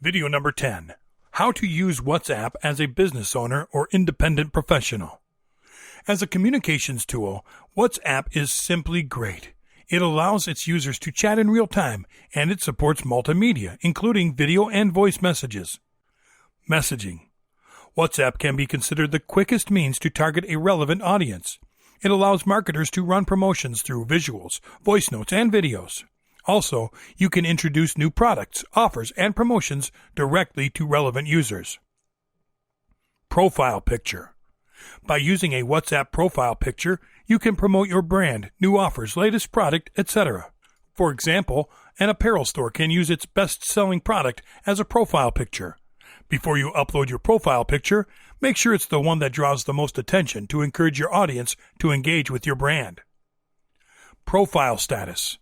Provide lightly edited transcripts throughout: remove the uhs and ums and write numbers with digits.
Video number 10. How to use WhatsApp as a business owner or independent professional. As a communications tool, WhatsApp is simply great. It allows its users to chat in real time, and it supports multimedia, including video and voice messages. Messaging. WhatsApp can be considered the quickest means to target a relevant audience. It allows marketers to run promotions through visuals, voice notes, and videos. Also, you can introduce new products, offers, and promotions directly to relevant users. Profile picture. By using a WhatsApp profile picture, you can promote your brand, new offers, latest product, etc. For example, an apparel store can use its best-selling product as a profile picture. Before you upload your profile picture, make sure it's the one that draws the most attention to encourage your audience to engage with your brand. Profile status.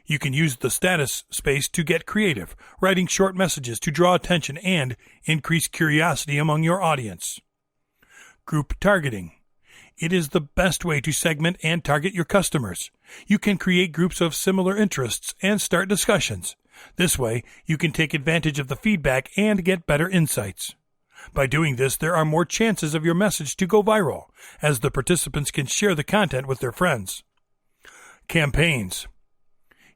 You can use the status space to get creative, writing short messages to draw attention and increase curiosity among your audience. Group targeting. It is the best way to segment and target your customers. You can create groups of similar interests and start discussions. This way, you can take advantage of the feedback and get better insights. By doing this, there are more chances of your message to go viral, as the participants can share the content with their friends. Campaigns.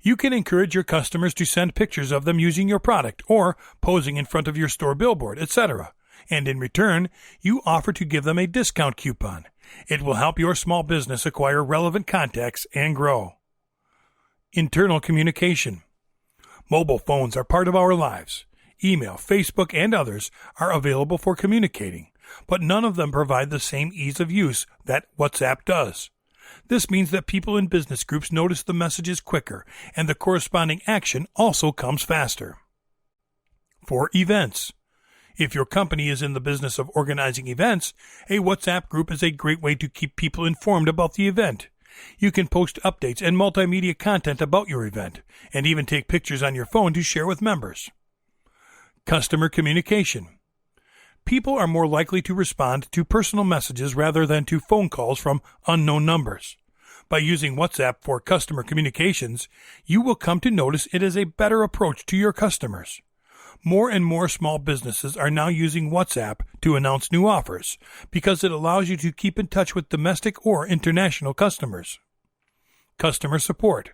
You can encourage your customers to send pictures of them using your product or posing in front of your store billboard, etc. And in return, you offer to give them a discount coupon. It will help your small business acquire relevant contacts and grow. Internal communication. Mobile phones are part of our lives. Email, Facebook, and others are available for communicating, but none of them provide the same ease of use that WhatsApp does. This means that people in business groups notice the messages quicker, and the corresponding action also comes faster. For events. If your company is in the business of organizing events, a WhatsApp group is a great way to keep people informed about the event. You can post updates and multimedia content about your event, and even take pictures on your phone to share with members. Customer communication. People are more likely to respond to personal messages rather than to phone calls from unknown numbers. By using WhatsApp for customer communications, you will come to notice it is a better approach to your customers. More and more small businesses are now using WhatsApp to announce new offers because it allows you to keep in touch with domestic or international customers. Customer support.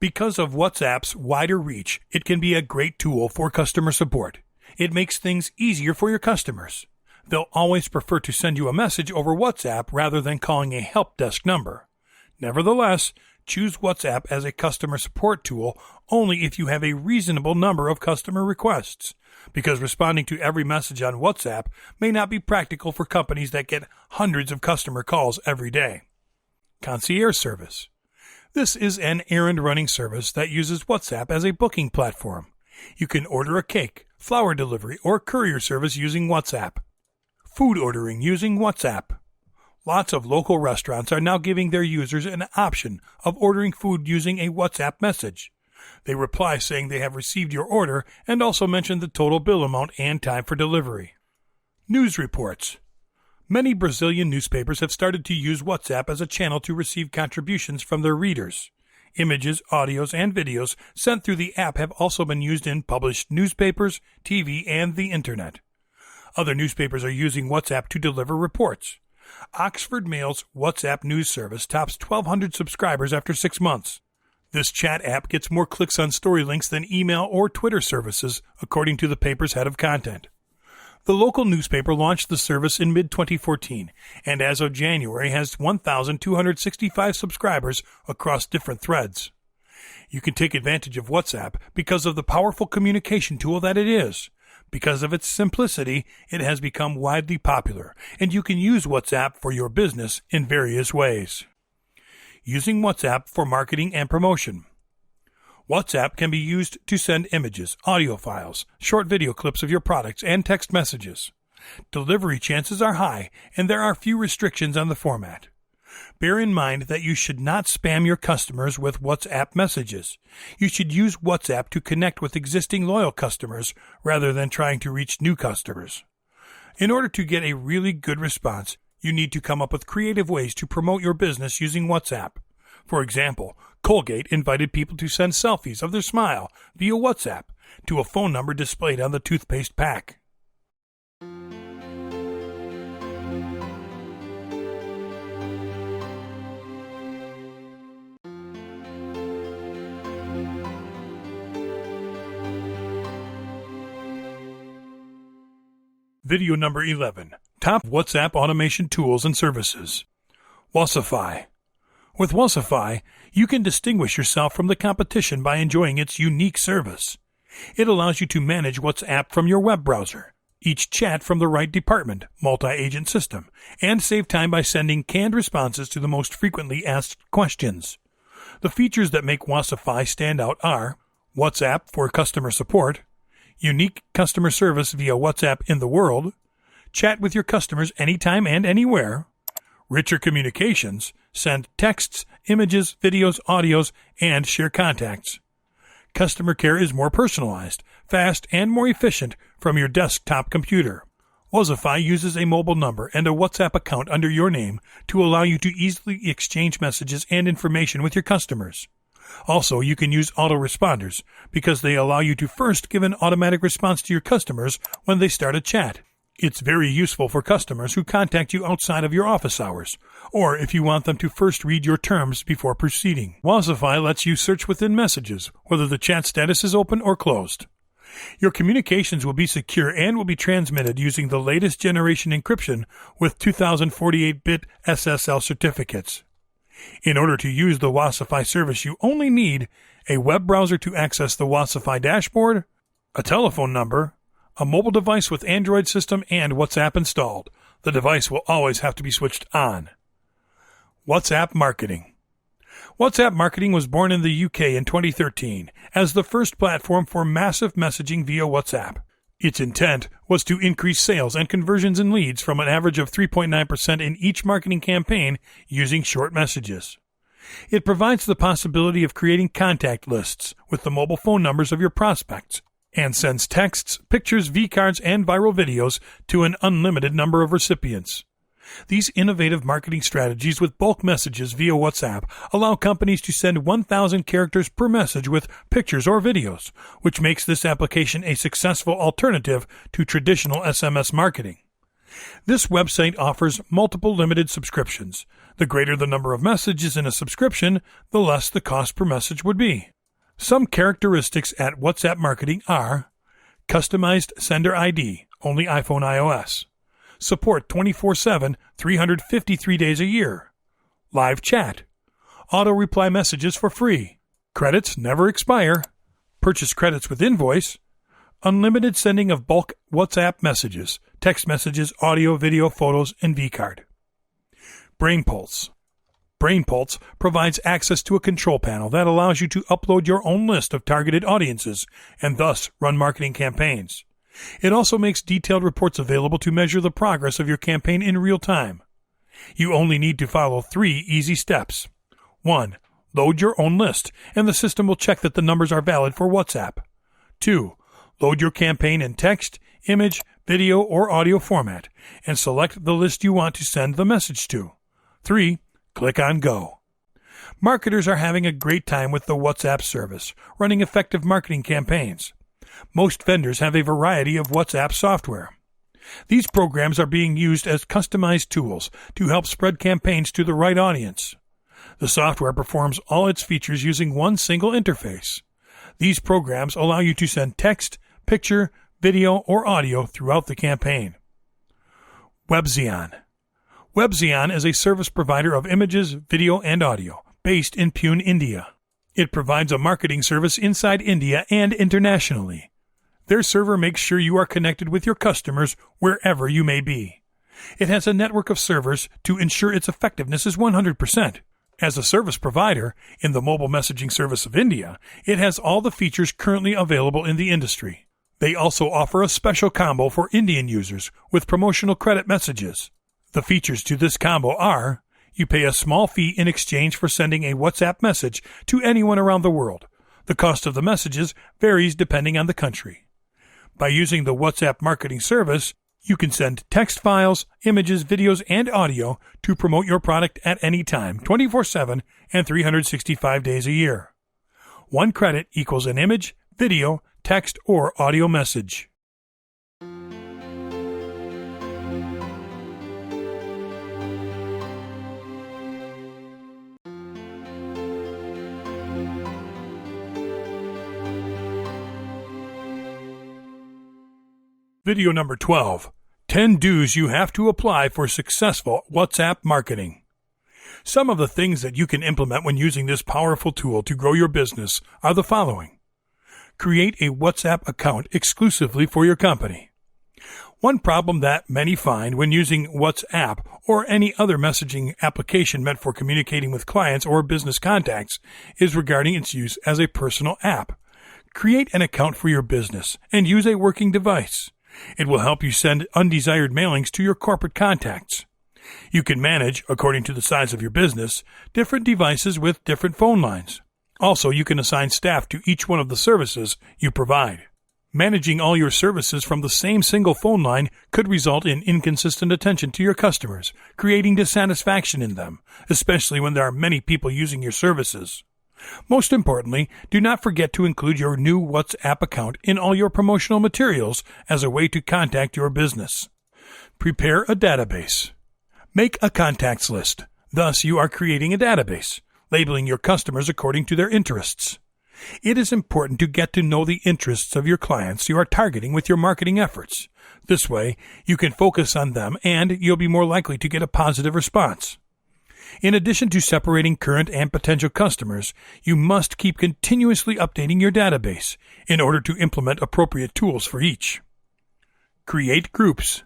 Because of WhatsApp's wider reach, it can be a great tool for customer support. It makes things easier for your customers. They'll always prefer to send you a message over WhatsApp rather than calling a help desk number. Nevertheless, choose WhatsApp as a customer support tool only if you have a reasonable number of customer requests, because responding to every message on WhatsApp may not be practical for companies that get hundreds of customer calls every day. Concierge service. This is an errand-running service that uses WhatsApp as a booking platform. You can order a cake, flower delivery, or courier service using WhatsApp. Food ordering using WhatsApp. Lots of local restaurants are now giving their users an option of ordering food using a WhatsApp message. They reply saying they have received your order and also mention the total bill amount and time for delivery. News reports. Many Brazilian newspapers have started to use WhatsApp as a channel to receive contributions from their readers. Images, audios, and videos sent through the app have also been used in published newspapers, TV, and the Internet. Other newspapers are using WhatsApp to deliver reports. Oxford Mail's WhatsApp news service tops 1,200 subscribers after 6 months. This chat app gets more clicks on story links than email or Twitter services, according to the paper's head of content. The local newspaper launched the service in mid-2014, and as of January has 1,265 subscribers across different threads. You can take advantage of WhatsApp because of the powerful communication tool that it is. Because of its simplicity, it has become widely popular, and you can use WhatsApp for your business in various ways. Using WhatsApp for marketing and promotion. WhatsApp can be used to send images, audio files, short video clips of your products, and text messages. Delivery chances are high, and there are few restrictions on the format. Bear in mind that you should not spam your customers with WhatsApp messages. You should use WhatsApp to connect with existing loyal customers rather than trying to reach new customers. In order to get a really good response, you need to come up with creative ways to promote your business using WhatsApp. For example, Colgate invited people to send selfies of their smile via WhatsApp, to a phone number displayed on the toothpaste pack. Video number 11. Top WhatsApp automation tools and services. Wasify. With Wasify, you can distinguish yourself from the competition by enjoying its unique service. It allows you to manage WhatsApp from your web browser, each chat from the right department, multi-agent system, and save time by sending canned responses to the most frequently asked questions. The features that make Wasify stand out are WhatsApp for customer support, unique customer service via WhatsApp in the world, chat with your customers anytime and anywhere, richer communications, send texts, images, videos, audios, and share contacts. Customer care is more personalized, fast, and more efficient from your desktop computer. Wasify uses a mobile number and a WhatsApp account under your name to allow you to easily exchange messages and information with your customers. Also, you can use autoresponders because they allow you to first give an automatic response to your customers when they start a chat. It's very useful for customers who contact you outside of your office hours, or if you want them to first read your terms before proceeding. Wasify lets you search within messages, whether the chat status is open or closed. Your communications will be secure and will be transmitted using the latest generation encryption with 2048-bit SSL certificates. In order to use the Wasify service, you only need a web browser to access the Wasify dashboard, a telephone number, a mobile device with Android system, and WhatsApp installed. The device will always have to be switched on. WhatsApp Marketing. WhatsApp Marketing was born in the UK in 2013 as the first platform for massive messaging via WhatsApp. Its intent was to increase sales and conversions in leads from an average of 3.9% in each marketing campaign using short messages. It provides the possibility of creating contact lists with the mobile phone numbers of your prospects and sends texts, pictures, V-cards, and viral videos to an unlimited number of recipients. These innovative marketing strategies with bulk messages via WhatsApp allow companies to send 1,000 characters per message with pictures or videos, which makes this application a successful alternative to traditional SMS marketing. This website offers multiple limited subscriptions. The greater the number of messages in a subscription, the less the cost per message would be. Some characteristics at WhatsApp Marketing are customized sender ID, only iPhone iOS. Support 24/7, 353 days a year. Live chat. Auto-reply messages for free. Credits never expire. Purchase credits with invoice. Unlimited sending of bulk WhatsApp messages, text messages, audio, video, photos, and V-card. BrainPulse. BrainPulse provides access to a control panel that allows you to upload your own list of targeted audiences and thus run marketing campaigns. It also makes detailed reports available to measure the progress of your campaign in real time. You only need to follow 3 easy steps. 1. Load your own list, and the system will check that the numbers are valid for WhatsApp. 2. Load your campaign in text, image, video, or audio format, and select the list you want to send the message to. 3. Click on Go. Marketers are having a great time with the WhatsApp service, running effective marketing campaigns. Most vendors have a variety of WhatsApp software. These programs are being used as customized tools to help spread campaigns to the right audience. The software performs all its features using one single interface. These programs allow you to send text, picture, video, or audio throughout the campaign. WebXeon. WebXeon is a service provider of images, video, and audio, based in Pune, India. It provides a marketing service inside India and internationally. Their server makes sure you are connected with your customers wherever you may be. It has a network of servers to ensure its effectiveness is 100%. As a service provider in the mobile messaging service of India, it has all the features currently available in the industry. They also offer a special combo for Indian users with promotional credit messages. The features to this combo are: you pay a small fee in exchange for sending a WhatsApp message to anyone around the world. The cost of the messages varies depending on the country. By using the WhatsApp marketing service, you can send text files, images, videos, and audio to promote your product at any time, 24/7 and 365 days a year. 1 credit equals an image, video, text, or audio message. Video number 12. 10 do's you have to apply for successful WhatsApp marketing. Some of the things that you can implement when using this powerful tool to grow your business are the following. Create a WhatsApp account exclusively for your company. One problem that many find when using WhatsApp or any other messaging application meant for communicating with clients or business contacts is regarding its use as a personal app. Create an account for your business and use a working device. It will help you send undesired mailings to your corporate contacts. You can manage, according to the size of your business, different devices with different phone lines. Also, you can assign staff to each one of the services you provide. Managing all your services from the same single phone line could result in inconsistent attention to your customers, creating dissatisfaction in them, especially when there are many people using your services. Most importantly, do not forget to include your new WhatsApp account in all your promotional materials as a way to contact your business. Prepare a database. Make a contacts list. Thus, you are creating a database, labeling your customers according to their interests. It is important to get to know the interests of your clients you are targeting with your marketing efforts. This way, you can focus on them and you'll be more likely to get a positive response. In addition to separating current and potential customers, you must keep continuously updating your database in order to implement appropriate tools for each. Create groups.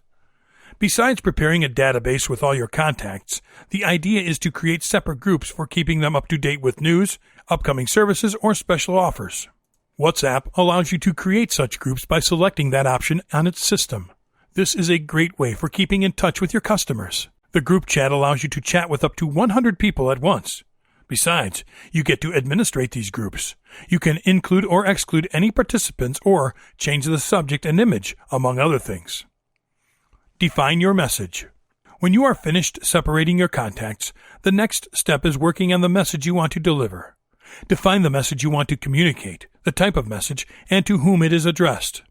Besides preparing a database with all your contacts, the idea is to create separate groups for keeping them up to date with news, upcoming services, or special offers. WhatsApp allows you to create such groups by selecting that option on its system. This is a great way for keeping in touch with your customers. The group chat allows you to chat with up to 100 people at once. Besides, you get to administrate these groups. You can include or exclude any participants or change the subject and image, among other things. Define your message. When you are finished separating your contacts, the next step is working on the message you want to deliver. Define the message you want to communicate, the type of message, and to whom it is addressed.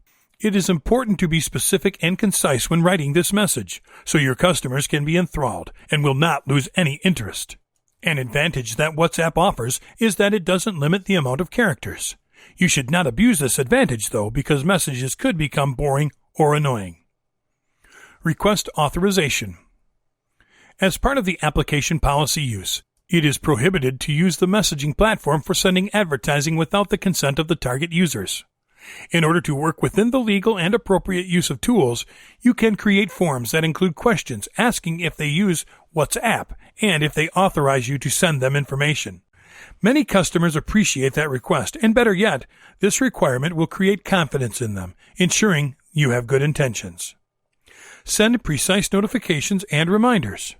It is important to be specific and concise when writing this message, so your customers can be enthralled and will not lose any interest. An advantage that WhatsApp offers is that it doesn't limit the amount of characters. You should not abuse this advantage, though, because messages could become boring or annoying. Request authorization. As part of the application policy use, it is prohibited to use the messaging platform for sending advertising without the consent of the target users. In order to work within the legal and appropriate use of tools, you can create forms that include questions asking if they use WhatsApp and if they authorize you to send them information. Many customers appreciate that request, and better yet, this requirement will create confidence in them, ensuring you have good intentions. Send precise notifications and reminders.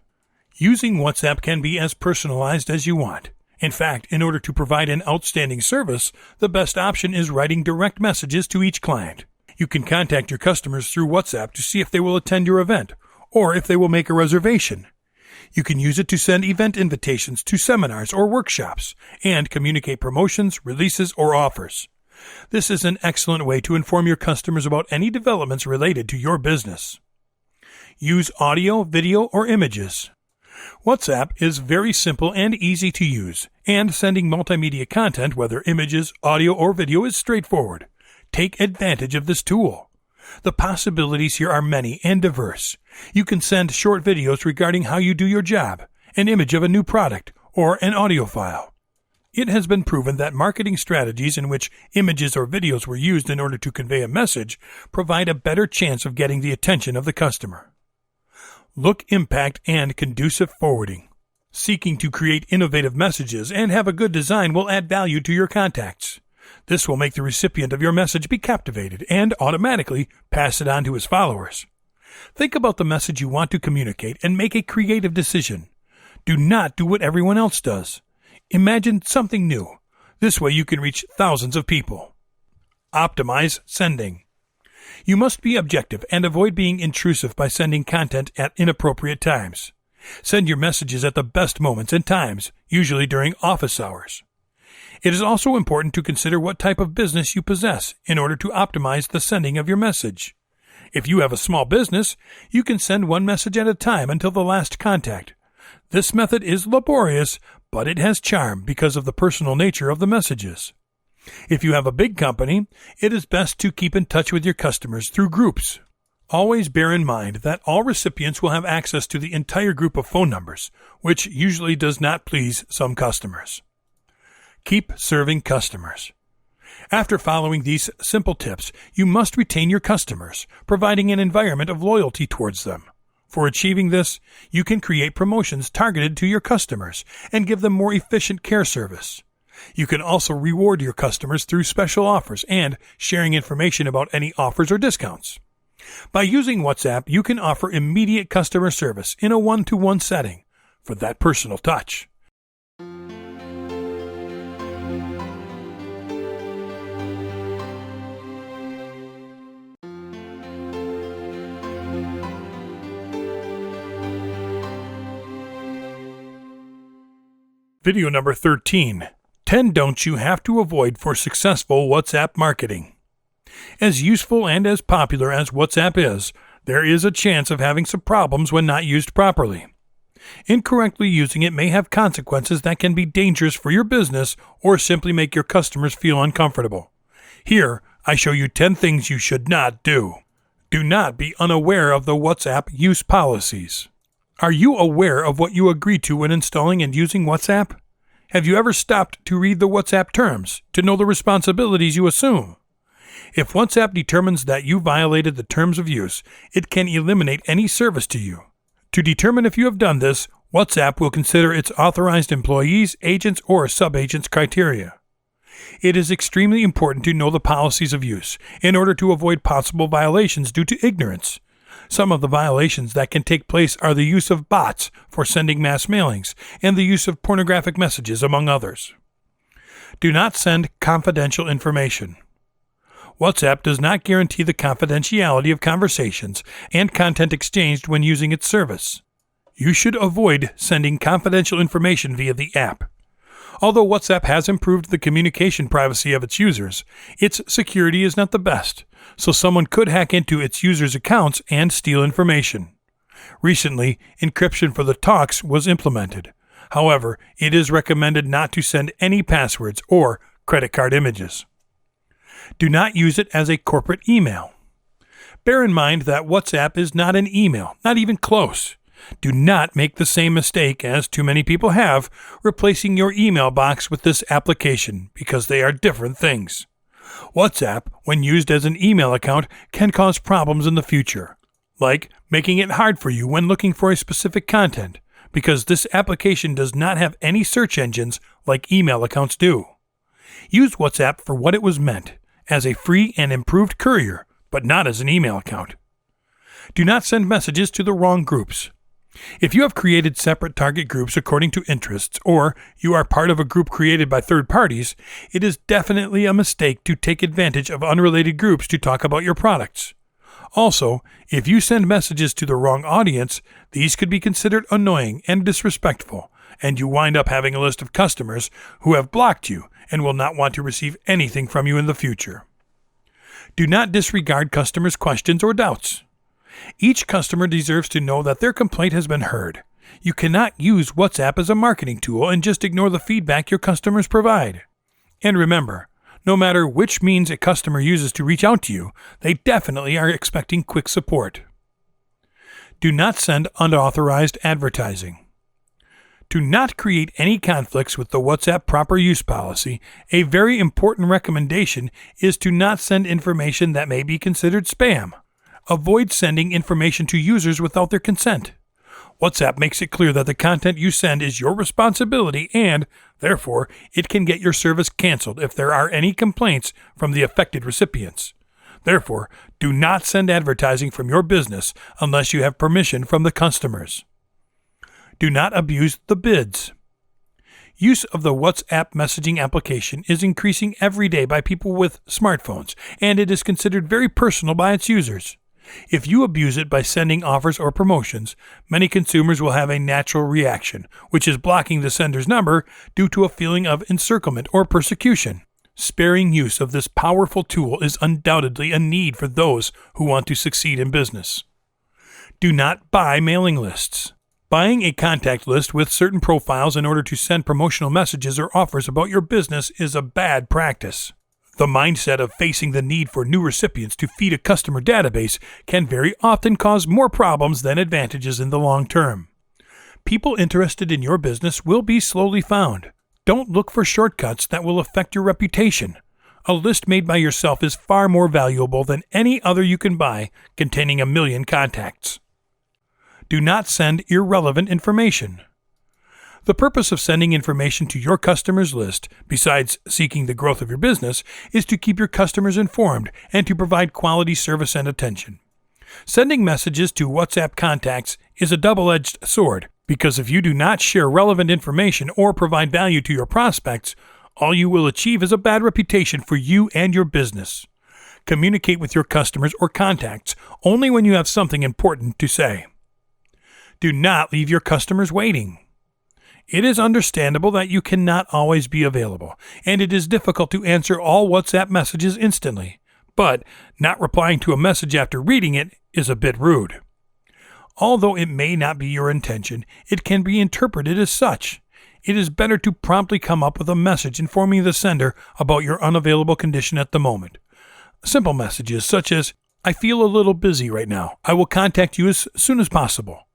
Using WhatsApp can be as personalized as you want. In fact, in order to provide an outstanding service, the best option is writing direct messages to each client. You can contact your customers through WhatsApp to see if they will attend your event, or if they will make a reservation. You can use it to send event invitations to seminars or workshops, and communicate promotions, releases, or offers. This is an excellent way to inform your customers about any developments related to your business. Use audio, video, or images. WhatsApp is very simple and easy to use, and sending multimedia content, whether images, audio, or video, is straightforward. Take advantage of this tool. The possibilities here are many and diverse. You can send short videos regarding how you do your job, an image of a new product, or an audio file. It has been proven that marketing strategies in which images or videos were used in order to convey a message provide a better chance of getting the attention of the customer. Look, impact, and conducive forwarding. Seeking to create innovative messages and have a good design will add value to your contacts. This will make the recipient of your message be captivated and automatically pass it on to his followers. Think about the message you want to communicate and make a creative decision. Do not do what everyone else does. Imagine something new. This way you can reach thousands of people. Optimize sending. You must be objective and avoid being intrusive by sending content at inappropriate times. Send your messages at the best moments and times, usually during office hours. It is also important to consider what type of business you possess in order to optimize the sending of your message. If you have a small business, you can send one message at a time until the last contact. This method is laborious, but it has charm because of the personal nature of the messages. If you have a big company, it is best to keep in touch with your customers through groups. Always bear in mind that all recipients will have access to the entire group of phone numbers, which usually does not please some customers. Keep serving customers. After following these simple tips, you must retain your customers, providing an environment of loyalty towards them. For achieving this, you can create promotions targeted to your customers and give them more efficient care service. You can also reward your customers through special offers and sharing information about any offers or discounts. By using WhatsApp, you can offer immediate customer service in a one-to-one setting for that personal touch. Video number 13. 10 Don'ts You Have to Avoid for Successful WhatsApp Marketing. As useful and as popular as WhatsApp is, there is a chance of having some problems when not used properly. Incorrectly using it may have consequences that can be dangerous for your business or simply make your customers feel uncomfortable. Here, I show you 10 things you should not do. Do not be unaware of the WhatsApp use policies. Are you aware of what you agree to when installing and using WhatsApp? Have you ever stopped to read the WhatsApp terms to know the responsibilities you assume? If WhatsApp determines that you violated the terms of use, it can eliminate any service to you. To determine if you have done this, WhatsApp will consider its authorized employees, agents, or sub-agents criteria. It is extremely important to know the policies of use in order to avoid possible violations due to ignorance. Some of the violations that can take place are the use of bots for sending mass mailings and the use of pornographic messages, among others. Do not send confidential information. WhatsApp does not guarantee the confidentiality of conversations and content exchanged when using its service. You should avoid sending confidential information via the app. Although WhatsApp has improved the communication privacy of its users, its security is not the best, so someone could hack into its users' accounts and steal information. Recently, encryption for the talks was implemented. However, it is recommended not to send any passwords or credit card images. Do not use it as a corporate email. Bear in mind that WhatsApp is not an email, not even close. Do not make the same mistake as too many people have, replacing your email box with this application, because they are different things. WhatsApp, when used as an email account, can cause problems in the future, like making it hard for you when looking for a specific content, because this application does not have any search engines like email accounts do. Use WhatsApp for what it was meant, as a free and improved courier, but not as an email account. Do not send messages to the wrong groups. If you have created separate target groups according to interests, or you are part of a group created by third parties, it is definitely a mistake to take advantage of unrelated groups to talk about your products. Also, if you send messages to the wrong audience, these could be considered annoying and disrespectful, and you wind up having a list of customers who have blocked you and will not want to receive anything from you in the future. Do not disregard customers' questions or doubts. Each customer deserves to know that their complaint has been heard. You cannot use WhatsApp as a marketing tool and just ignore the feedback your customers provide. And remember, no matter which means a customer uses to reach out to you, they definitely are expecting quick support. Do not send unauthorized advertising. To not create any conflicts with the WhatsApp proper use policy, a very important recommendation is to not send information that may be considered spam. Avoid sending information to users without their consent. WhatsApp makes it clear that the content you send is your responsibility and, therefore, it can get your service canceled if there are any complaints from the affected recipients. Therefore, do not send advertising from your business unless you have permission from the customers. Do not abuse the bids. Use of the WhatsApp messaging application is increasing every day by people with smartphones, and it is considered very personal by its users. If you abuse it by sending offers or promotions, many consumers will have a natural reaction, which is blocking the sender's number due to a feeling of encirclement or persecution. Sparing use of this powerful tool is undoubtedly a need for those who want to succeed in business. Do not buy mailing lists. Buying a contact list with certain profiles in order to send promotional messages or offers about your business is a bad practice. The mindset of facing the need for new recipients to feed a customer database can very often cause more problems than advantages in the long term. People interested in your business will be slowly found. Don't look for shortcuts that will affect your reputation. A list made by yourself is far more valuable than any other you can buy containing 1 million contacts. Do not send irrelevant information. The purpose of sending information to your customers' list, besides seeking the growth of your business, is to keep your customers informed and to provide quality service and attention. Sending messages to WhatsApp contacts is a double-edged sword, because if you do not share relevant information or provide value to your prospects, all you will achieve is a bad reputation for you and your business. Communicate with your customers or contacts only when you have something important to say. Do not leave your customers waiting. It is understandable that you cannot always be available, and it is difficult to answer all WhatsApp messages instantly, but not replying to a message after reading it is a bit rude. Although it may not be your intention, it can be interpreted as such. It is better to promptly come up with a message informing the sender about your unavailable condition at the moment. Simple messages such as, "I feel a little busy right now. I will contact you as soon as possible."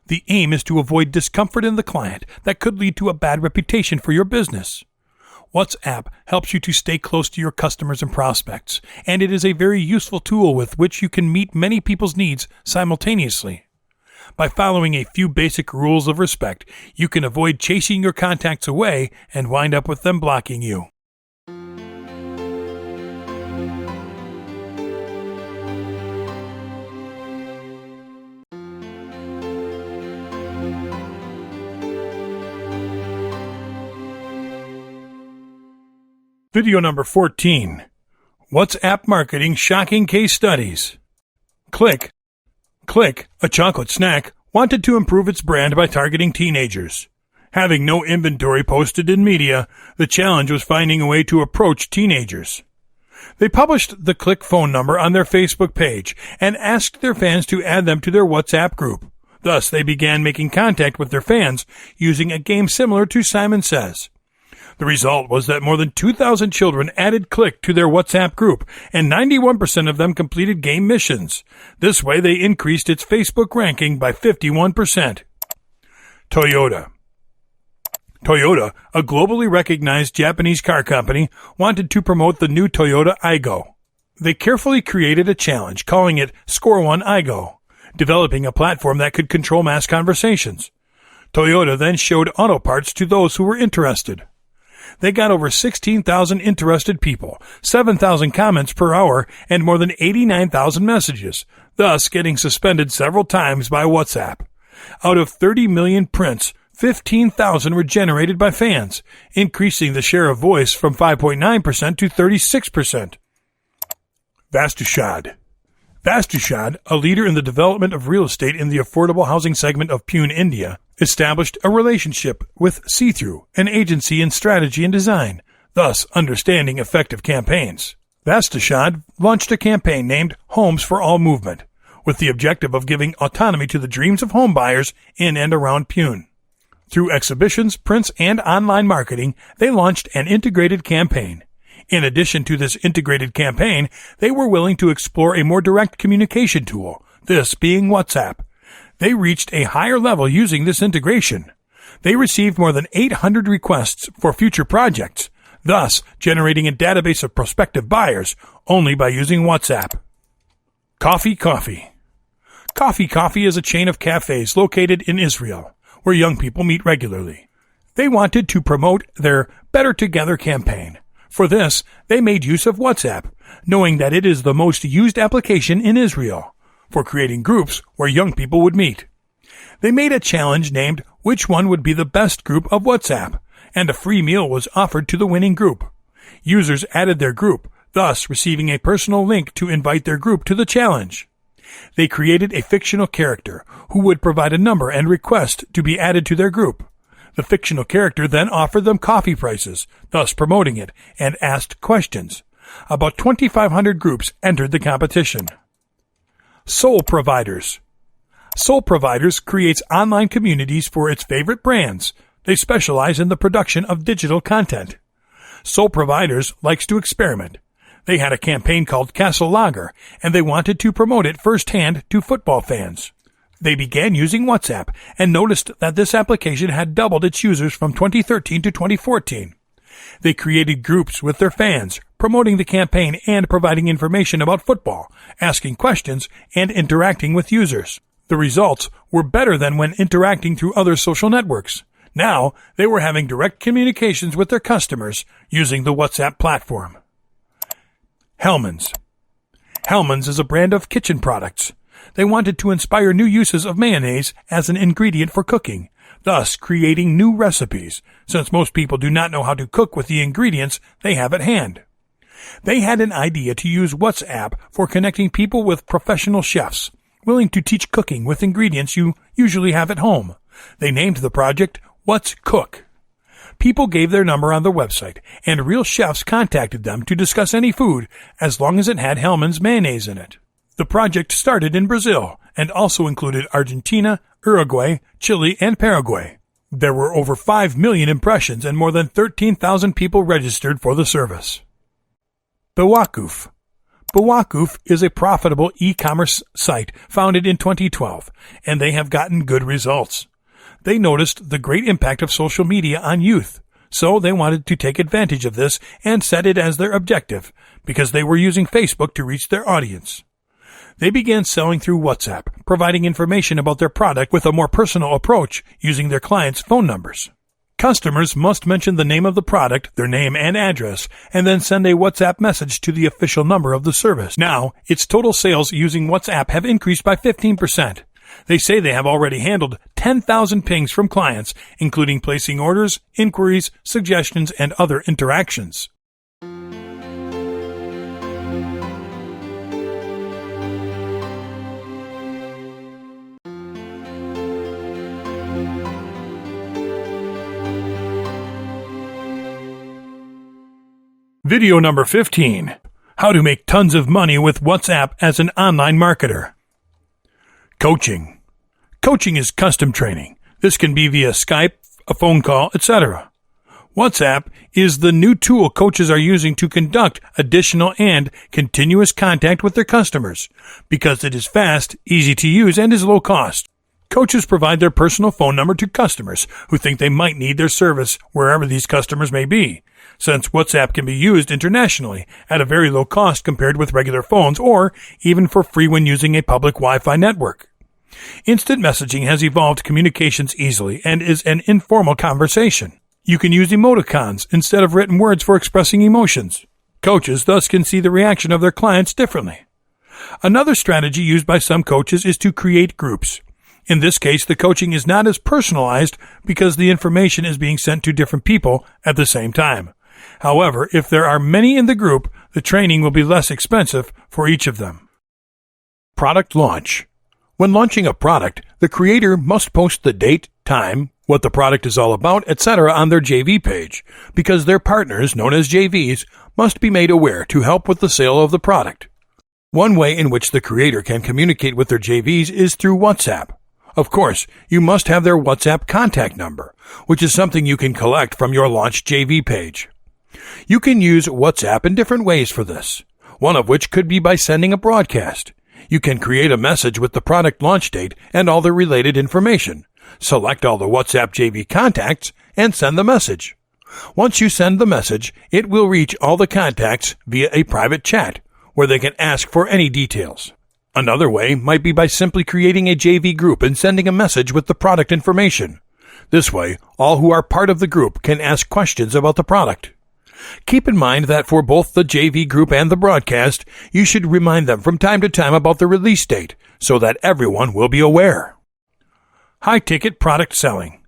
The aim is to avoid discomfort in the client that could lead to a bad reputation for your business. WhatsApp helps you to stay close to your customers and prospects, and it is a very useful tool with which you can meet many people's needs simultaneously. By following a few basic rules of respect, you can avoid chasing your contacts away and wind up with them blocking you. Video number 14. WhatsApp Marketing Shocking Case Studies. Click, a chocolate snack, wanted to improve its brand by targeting teenagers. Having no inventory posted in media, the challenge was finding a way to approach teenagers. They published the Click phone number on their Facebook page and asked their fans to add them to their WhatsApp group. Thus, they began making contact with their fans using a game similar to Simon Says. The result was that more than 2,000 children added Click to their WhatsApp group, and 91% of them completed game missions. This way, they increased its Facebook ranking by 51%. Toyota, a globally recognized Japanese car company, wanted to promote the new Toyota Aygo. They carefully created a challenge, calling it Score 1 Aygo, developing a platform that could control mass conversations. Toyota then showed auto parts to those who were interested. They got over 16,000 interested people, 7,000 comments per hour, and more than 89,000 messages, thus getting suspended several times by WhatsApp. Out of 30 million prints, 15,000 were generated by fans, increasing the share of voice from 5.9% to 36%. Vastushad, a leader in the development of real estate in the affordable housing segment of Pune, India, established a relationship with See-Through, an agency in strategy and design, thus understanding effective campaigns. Vastushad launched a campaign named Homes for All Movement, with the objective of giving autonomy to the dreams of home buyers in and around Pune. Through exhibitions, prints, and online marketing, they launched an integrated campaign. In addition to this integrated campaign, they were willing to explore a more direct communication tool, this being WhatsApp. They reached a higher level using this integration. They received more than 800 requests for future projects, thus generating a database of prospective buyers only by using WhatsApp. Coffee is a chain of cafes located in Israel, where young people meet regularly. They wanted to promote their Better Together campaign. For this, they made use of WhatsApp, knowing that it is the most used application in Israel for creating groups where young people would meet. They made a challenge named Which One Would Be the Best Group of WhatsApp, and a free meal was offered to the winning group. Users added their group, thus receiving a personal link to invite their group to the challenge. They created a fictional character who would provide a number and request to be added to their group. The fictional character then offered them coffee prices, thus promoting it, and asked questions. About 2,500 groups entered the competition. Sole Providers. Sole Providers creates online communities for its favorite brands. They specialize in the production of digital content. Sole Providers likes to experiment. They had a campaign called Castle Lager, and they wanted to promote it firsthand to football fans. They began using WhatsApp and noticed that this application had doubled its users from 2013 to 2014. They created groups with their fans, promoting the campaign and providing information about football, asking questions, and interacting with users. The results were better than when interacting through other social networks. Now, they were having direct communications with their customers using the WhatsApp platform. Hellmann's. Hellmann's is a brand of kitchen products. They wanted to inspire new uses of mayonnaise as an ingredient for cooking, thus creating new recipes, since most people do not know how to cook with the ingredients they have at hand. They had an idea to use WhatsApp for connecting people with professional chefs, willing to teach cooking with ingredients you usually have at home. They named the project What's Cook. People gave their number on the website, and real chefs contacted them to discuss any food as long as it had Hellmann's mayonnaise in it. The project started in Brazil and also included Argentina, Uruguay, Chile, and Paraguay. There were over 5 million impressions and more than 13,000 people registered for the service. Bewakuf. Bewakuf is a profitable e-commerce site founded in 2012, and they have gotten good results. They noticed the great impact of social media on youth, so they wanted to take advantage of this and set it as their objective, because they were using Facebook to reach their audience. They began selling through WhatsApp, providing information about their product with a more personal approach using their clients' phone numbers. Customers must mention the name of the product, their name and address, and then send a WhatsApp message to the official number of the service. Now, its total sales using WhatsApp have increased by 15%. They say they have already handled 10,000 pings from clients, including placing orders, inquiries, suggestions, and other interactions. Video number 15. How to make tons of money with WhatsApp as an online marketer. Coaching. Coaching is custom training. This can be via Skype, a phone call, etc. WhatsApp is the new tool coaches are using to conduct additional and continuous contact with their customers because it is fast, easy to use, and is low cost. Coaches provide their personal phone number to customers who think they might need their service wherever these customers may be, since WhatsApp can be used internationally at a very low cost compared with regular phones or even for free when using a public Wi-Fi network. Instant messaging has evolved communications easily and is an informal conversation. You can use emoticons instead of written words for expressing emotions. Coaches thus can see the reaction of their clients differently. Another strategy used by some coaches is to create groups. In this case, the coaching is not as personalized because the information is being sent to different people at the same time. However, if there are many in the group, the training will be less expensive for each of them. Product launch. When launching a product, the creator must post the date, time, what the product is all about, etc. on their JV page, because their partners, known as JVs, must be made aware to help with the sale of the product. One way in which the creator can communicate with their JVs is through WhatsApp. Of course, you must have their WhatsApp contact number, which is something you can collect from your launched JV page. You can use WhatsApp in different ways for this, one of which could be by sending a broadcast. You can create a message with the product launch date and all the related information. Select all the WhatsApp JV contacts and send the message. Once you send the message, it will reach all the contacts via a private chat where they can ask for any details. Another way might be by simply creating a JV group and sending a message with the product information. This way, all who are part of the group can ask questions about the product. Keep in mind that for both the JV group and the broadcast, you should remind them from time to time about the release date so that everyone will be aware. High-ticket product selling.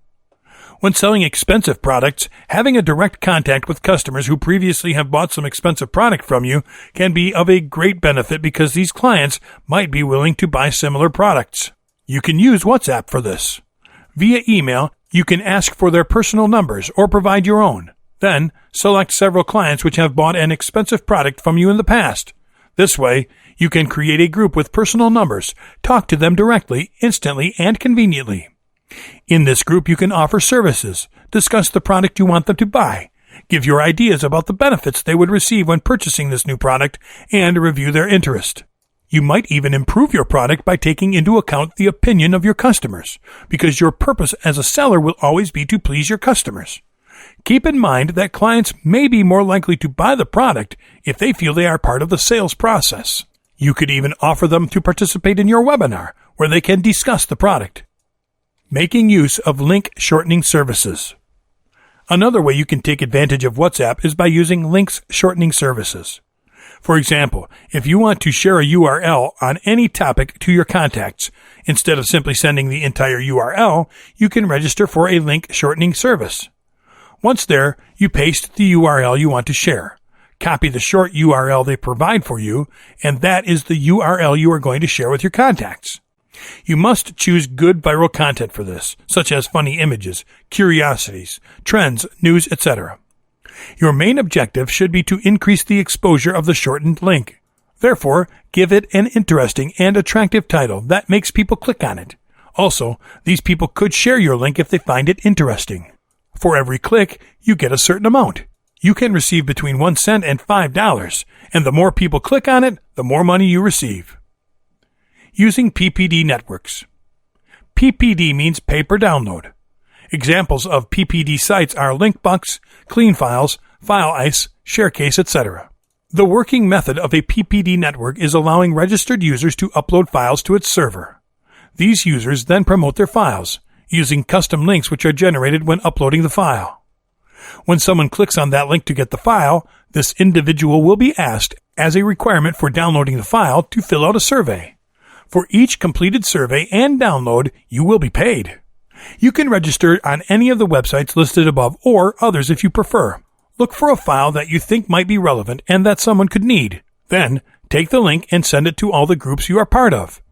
When selling expensive products, having a direct contact with customers who previously have bought some expensive product from you can be of a great benefit because these clients might be willing to buy similar products. You can use WhatsApp for this. Via email, you can ask for their personal numbers or provide your own. Then, select several clients which have bought an expensive product from you in the past. This way, you can create a group with personal numbers, talk to them directly, instantly, and conveniently. In this group, you can offer services, discuss the product you want them to buy, give your ideas about the benefits they would receive when purchasing this new product, and review their interest. You might even improve your product by taking into account the opinion of your customers, because your purpose as a seller will always be to please your customers. Keep in mind that clients may be more likely to buy the product if they feel they are part of the sales process. You could even offer them to participate in your webinar, where they can discuss the product. Making use of link shortening services. Another way you can take advantage of WhatsApp is by using links shortening services. For example, if you want to share a URL on any topic to your contacts, instead of simply sending the entire URL, you can register for a link shortening service. Once there, you paste the URL you want to share. Copy the short URL they provide for you, and that is the URL you are going to share with your contacts. You must choose good viral content for this, such as funny images, curiosities, trends, news, etc. Your main objective should be to increase the exposure of the shortened link. Therefore, give it an interesting and attractive title that makes people click on it. Also, these people could share your link if they find it interesting. For every click, you get a certain amount. You can receive between 1 cent and $5, and the more people click on it, the more money you receive. Using PPD networks. PPD means pay per download. Examples of PPD sites are Linkbucks, CleanFiles, FileIce, ShareCase, etc. The working method of a PPD network is allowing registered users to upload files to its server. These users then promote their files, using custom links which are generated when uploading the file. When someone clicks on that link to get the file, this individual will be asked, as a requirement for downloading the file, to fill out a survey. For each completed survey and download, you will be paid. You can register on any of the websites listed above or others if you prefer. Look for a file that you think might be relevant and that someone could need. Then, take the link and send it to all the groups you are part of.